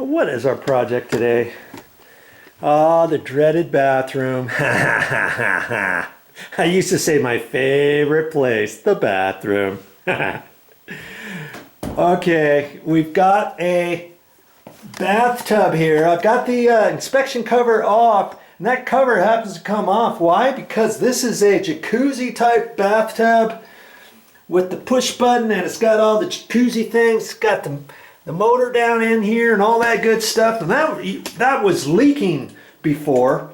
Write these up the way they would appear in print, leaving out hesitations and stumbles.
What is our project today? Ah, the dreaded bathroom. I used to say my favorite place, the bathroom. Okay, we've got a bathtub here. I've got the inspection cover off, and that cover happens to come off. Why? Because this is a jacuzzi type bathtub with the push button, and it's got all the jacuzzi things. It's got the motor down in here and all that good stuff, and that was leaking before.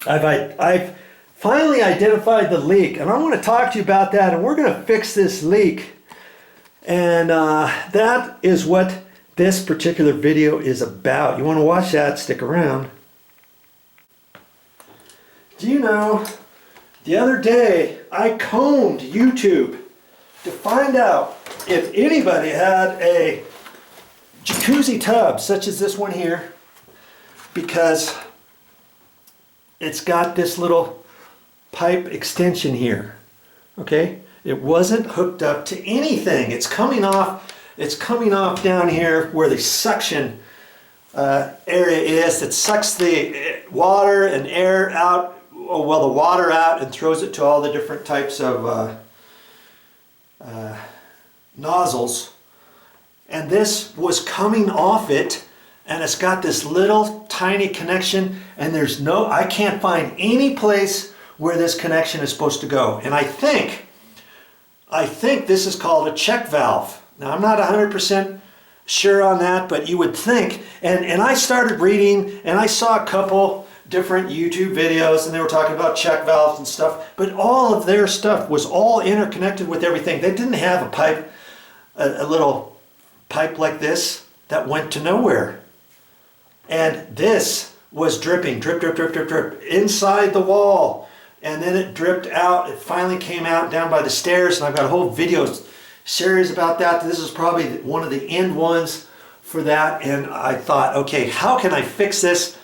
I've finally identified the leak, and I want to talk to you about that, and we're going to fix this leak. And that is what this particular video is about. You want to watch that, stick around. Do you know, the other day I combed YouTube to find out if anybody had a jacuzzi tub such as this one here, because it's got this little pipe extension here. Okay, it wasn't hooked up to anything. It's coming off down here where the suction area is that sucks the water and air out, well, the water out, and throws it to all the different types of nozzles. And this was coming off it, and it's got this little tiny connection, and I can't find any place where this connection is supposed to go. And I think this is called a check valve. Now, I'm not 100% sure on that, but you would think, and I started reading, and I saw a couple different YouTube videos, and they were talking about check valves and stuff, but all of their stuff was all interconnected with everything. They didn't have a pipe, a little pipe like this that went to nowhere. And this was dripping, drip, drip, drip, drip, drip, inside the wall. And then it dripped out. It finally came out down by the stairs, and I've got a whole video series about that. This is probably one of the end ones for that. And I thought, okay, how can I fix this?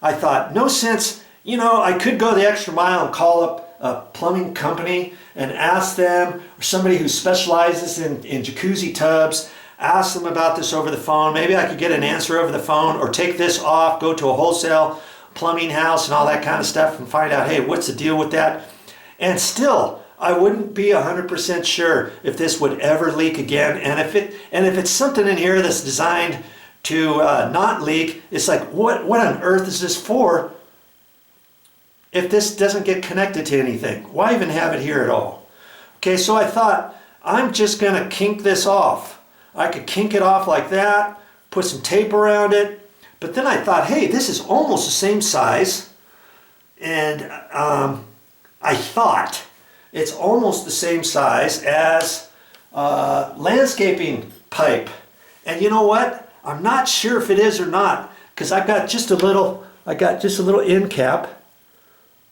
I thought, no sense, I could go the extra mile and call up a plumbing company and ask them, or somebody who specializes in jacuzzi tubs, ask them about this over the phone. Maybe I could get an answer over the phone, or take this off, go to a wholesale plumbing house and all that kind of stuff and find out, hey, what's the deal with that? And still, I wouldn't be 100% sure if this would ever leak again. And if it's something in here that's designed to not leak, it's like, what on earth is this for if this doesn't get connected to anything? Why even have it here at all? Okay, so I thought, I'm just going to kink this off. I could kink it off like that, put some tape around it, but then I thought, hey, this is almost the same size, and I thought it's almost the same size as landscaping pipe. And you know what? I'm not sure if it is or not, because I got just a little end cap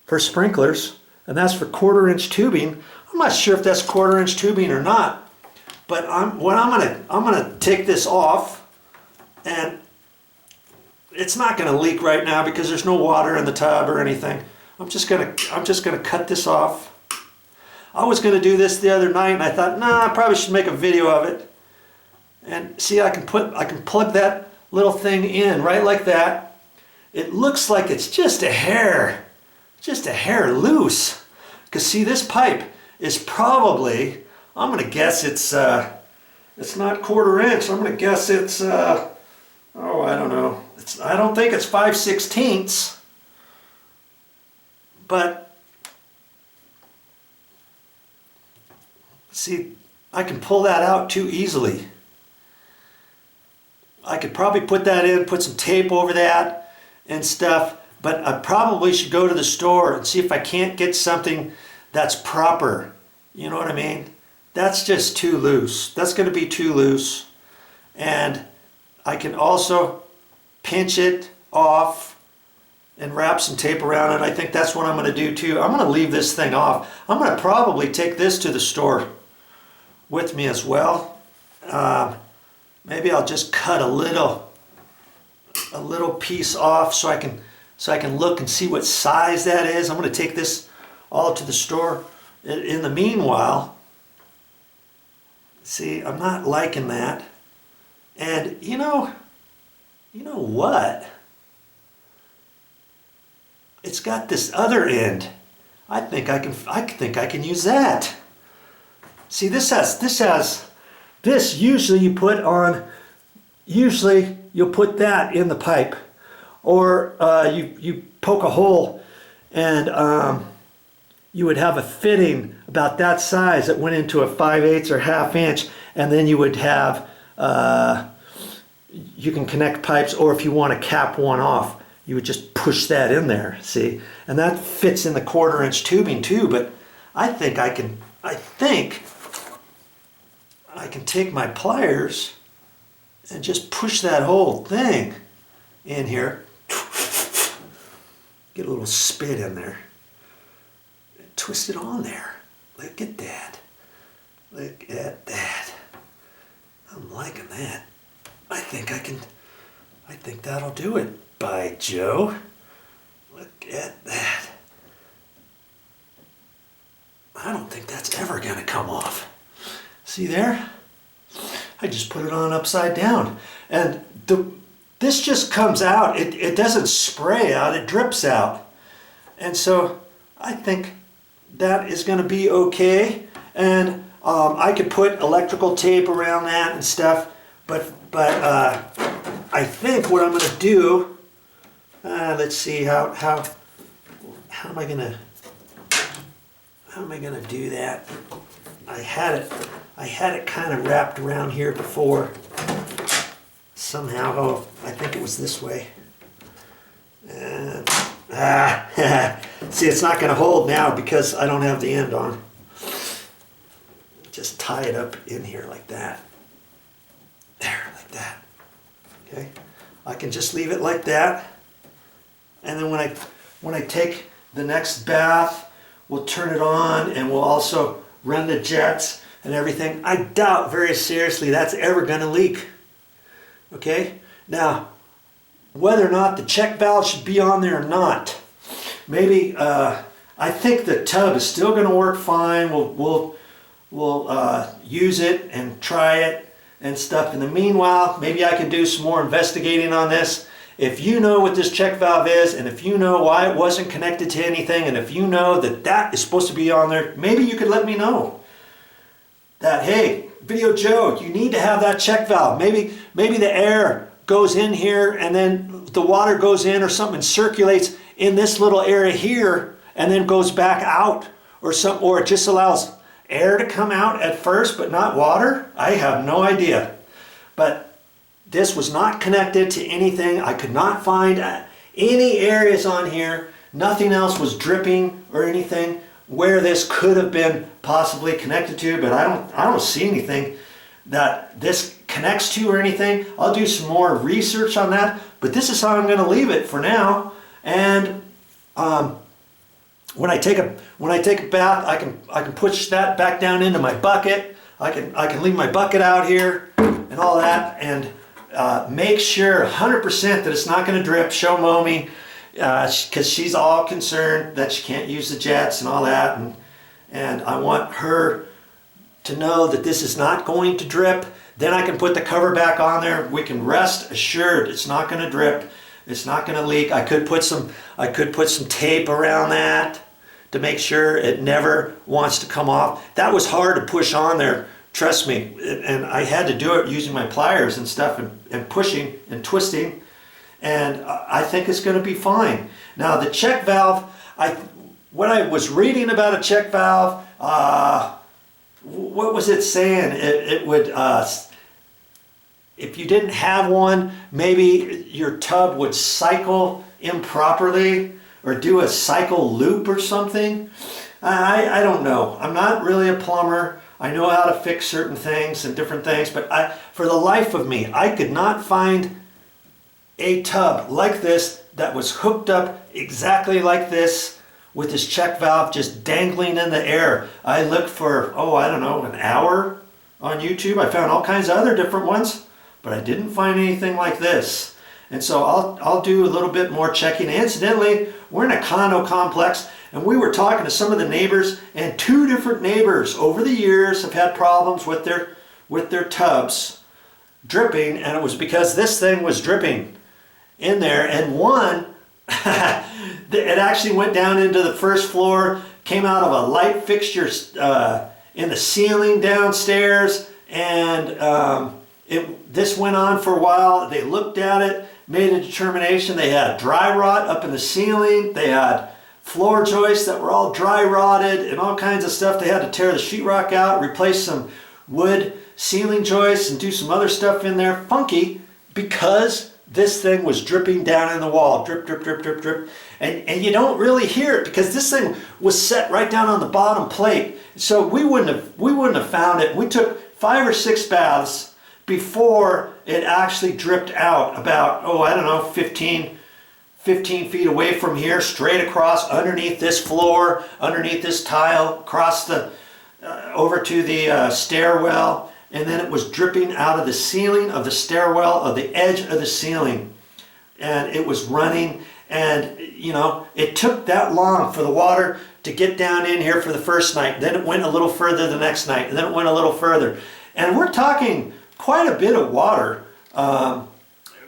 for sprinklers, and that's for 1/4-inch tubing. I'm not sure if that's 1/4-inch tubing or not. But I'm gonna take this off, and it's not gonna leak right now because there's no water in the tub or anything. I'm just gonna cut this off. I was gonna do this the other night, and I thought, nah, I probably should make a video of it. And see, I can plug that little thing in right like that. It looks like it's just a hair loose. Because see, this pipe is probably, I'm going to guess it's not 1/4-inch. I'm going to guess it's, I don't know. I don't think it's 5/16. But, see, I can pull that out too easily. I could probably put that in, put some tape over that and stuff, but I probably should go to the store and see if I can't get something that's proper. You know what I mean? That's just too loose. That's going to be too loose. And I can also pinch it off and wrap some tape around it. I think that's what I'm going to do too. I'm going to leave this thing off. I'm going to probably take this to the store with me as well. Maybe I'll just cut a little piece off so I can look and see what size that is. I'm going to take this all to the store. In the meanwhile, see, I'm not liking that. And you know, you know what? It's got this other end. I think I can use that. See, this usually you put on, usually you'll put that in the pipe, or you poke a hole and you would have a fitting about that size that went into a 5/8 or 1/2 inch, and then you would have, you can connect pipes, or if you want to cap one off, you would just push that in there, see? And that fits in the 1/4 inch tubing too, but I think I can take my pliers and just push that whole thing in here. Get a little spit in there. And twist it on there. Look at that. Look at that. I'm liking that. I think that'll do it. By Joe. Look at that. I don't think that's ever gonna come off. See there? I just put it on upside down. And this just comes out. It doesn't spray out, it drips out. And so I think that is gonna be okay. And I could put electrical tape around that and stuff, but I think what I'm gonna do, let's see how am I gonna do that? I had it kind of wrapped around here before. Somehow, oh, I think it was this way. And, see, it's not gonna hold now because I don't have the end on. Just tie it up in here like that. There, like that. Okay, I can just leave it like that. And then when I take the next bath, we'll turn it on and we'll also run the jets and everything. I doubt very seriously that's ever going to leak. Okay? Now, whether or not the check valve should be on there or not, maybe I think the tub is still going to work fine. We'll use it and try it and stuff. In the meanwhile, maybe I can do some more investigating on this. If you know what this check valve is, and if you know why it wasn't connected to anything, and if you know that that is supposed to be on there, maybe you could let me know that, hey, Video Joe, you need to have that check valve. Maybe the air goes in here and then the water goes in or something, circulates in this little area here and then goes back out, or it just allows air to come out at first but not water. I have no idea. But this was not connected to anything. I could not find any areas on here. Nothing else was dripping or anything where this could have been possibly connected to, but I don't see anything that this connects to or anything. I'll do some more research on that, but this is how I'm going to leave it for now. And when I take a bath, I can push that back down into my bucket. I can leave my bucket out here and all that, and make sure 100% that it's not going to drip. Show Momi, because she's all concerned that she can't use the jets and all that, and I want her to know that this is not going to drip. Then I can put the cover back on there. We can rest assured it's not going to drip. It's not going to leak. I could put some tape around that to make sure it never wants to come off. That was hard to push on there. Trust me, and I had to do it using my pliers and stuff and pushing and twisting, and I think it's going to be fine. Now the check valve, when I was reading about a check valve, what was it saying? It would, if you didn't have one, maybe your tub would cycle improperly or do a cycle loop or something. I don't know. I'm not really a plumber. I know how to fix certain things and different things, but for the life of me, I could not find a tub like this that was hooked up exactly like this with this check valve just dangling in the air. I looked for, I don't know, an hour on YouTube. I found all kinds of other different ones, but I didn't find anything like this. And so I'll do a little bit more checking. Incidentally, we're in a condo complex, and we were talking to some of the neighbors, and 2 different neighbors over the years have had problems with their tubs dripping, and it was because this thing was dripping. in there, and one, it actually went down into the first floor, came out of a light fixture in the ceiling downstairs, and this went on for a while. They looked at it, made a determination. They had dry rot up in the ceiling. They had floor joists that were all dry rotted and all kinds of stuff. They had to tear the sheetrock out, replace some wood ceiling joists, and do some other stuff in there. Funky, because this thing was dripping down in the wall. Drip, drip, drip, drip, drip. And you don't really hear it because this thing was set right down on the bottom plate. So we wouldn't have found it. We took 5 or 6 baths before it actually dripped out about, oh, I don't know, 15 feet away from here, straight across underneath this floor, underneath this tile, across the, over to the stairwell. And then it was dripping out of the ceiling of the stairwell, of the edge of the ceiling. And it was running, and you know, it took that long for the water to get down in here for the first night. Then it went a little further the next night, and then it went a little further. And we're talking quite a bit of water.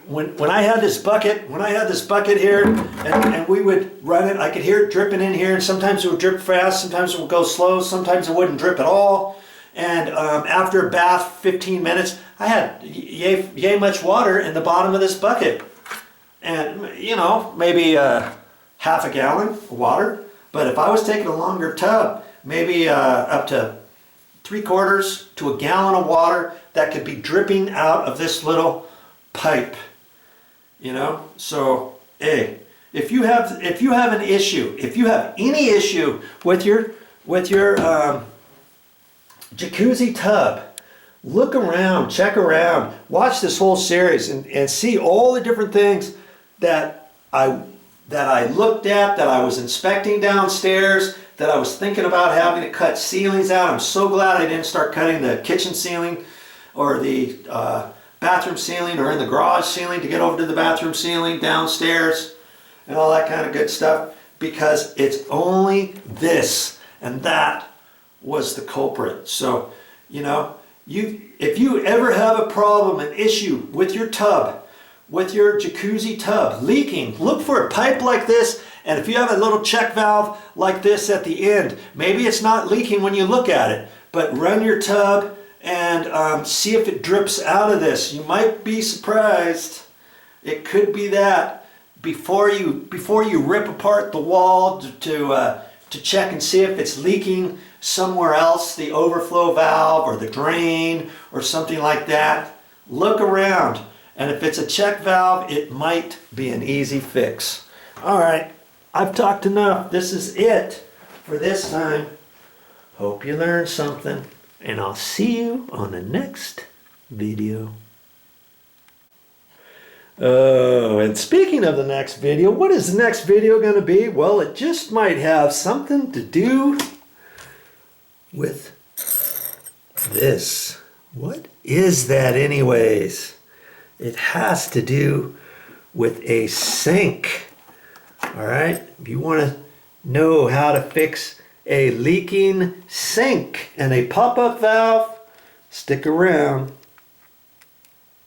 When I had this bucket here, and we would run it, I could hear it dripping in here, and sometimes it would drip fast, sometimes it would go slow, sometimes it wouldn't drip at all. And after a bath, 15 minutes, I had yay much water in the bottom of this bucket. And, you know, maybe half a gallon of water. But if I was taking a longer tub, maybe up to 3/4 to a gallon of water that could be dripping out of this little pipe. You know, so hey, if you have an issue, if you have any issue with your jacuzzi tub, look around, check around, watch this whole series, and see all the different things that I looked at, that I was inspecting downstairs, that I was thinking about having to cut ceilings out. I'm so glad I didn't start cutting the kitchen ceiling or the bathroom ceiling, or in the garage ceiling to get over to the bathroom ceiling downstairs and all that kind of good stuff, because it's only this, and that was the culprit. So, you know, if you ever have a problem, an issue with your tub, with your jacuzzi tub leaking, look for a pipe like this. And if you have a little check valve like this at the end, maybe it's not leaking when you look at it, but run your tub and see if it drips out of this. You might be surprised. It could be that before you rip apart the wall to check and see if it's leaking somewhere else, the overflow valve or the drain or something like that. Look around, and if it's a check valve, it might be an easy fix. All right, I've talked enough. This is it for this time. Hope you learned something, and I'll see you on the next video. Oh, and speaking of the next video, what is the next video going to be? Well, it just might have something to do with this. What is that anyways? It has to do with a sink. All right, if you want to know how to fix a leaking sink and a pop-up valve, stick around.